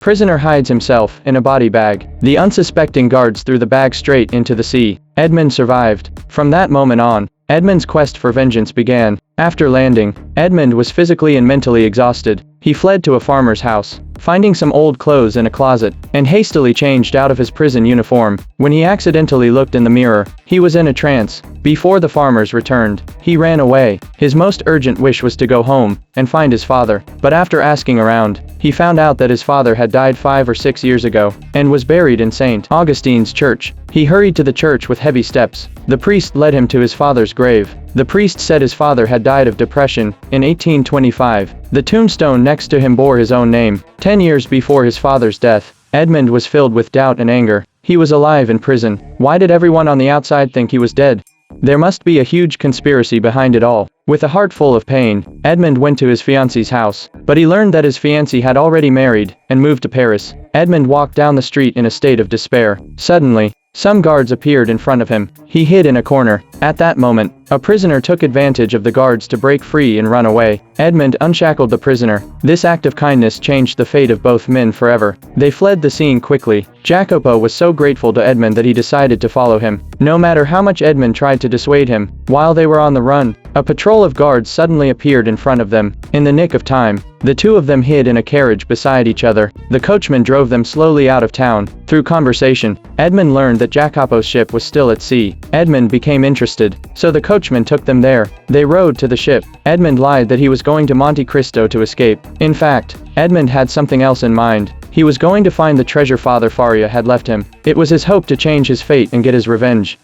Prisoner hides himself in a body bag. The unsuspecting guards threw the bag straight into the sea. Edmund survived. From that moment on, Edmund's quest for vengeance began. After landing, Edmund was physically and mentally exhausted. He fled to a farmer's house, finding some old clothes in a closet, and hastily changed out of his prison uniform. When he accidentally looked in the mirror, he was in a trance. Before the farmers returned, he ran away. His most urgent wish was to go home and find his father. But after asking around, he found out that his father had died 5 or 6 years ago and was buried in St. Augustine's church. He hurried to the church with heavy steps. The priest led him to his father's grave. The priest said his father had died of depression in 1825. The tombstone next to him bore his own name. 10 years before his father's death, Edmund was filled with doubt and anger. He was alive in prison. Why did everyone on the outside think he was dead? There must be a huge conspiracy behind it all. With a heart full of pain, Edmund went to his fiancée's house, but he learned that his fiancée had already married and moved to Paris. Edmund walked down the street in a state of despair. Suddenly, some guards appeared in front of him. He hid in a corner. At that moment, a prisoner took advantage of the guards to break free and run away. Edmund unshackled the prisoner. This act of kindness changed the fate of both men forever. They fled the scene quickly. Jacopo was so grateful to Edmund that he decided to follow him, no matter how much Edmund tried to dissuade him. While they were on the run, a patrol of guards suddenly appeared in front of them. In the nick of time, the two of them hid in a carriage beside each other. The coachman drove them slowly out of town. Through conversation, Edmund learned that Jacopo's ship was still at sea. Edmund became interested, so the coachman took them there. They rowed to the ship. Edmund lied that he was going to Monte Cristo to escape. In fact, Edmund had something else in mind. He was going to find the treasure Father Faria had left him. It was his hope to change his fate and get his revenge.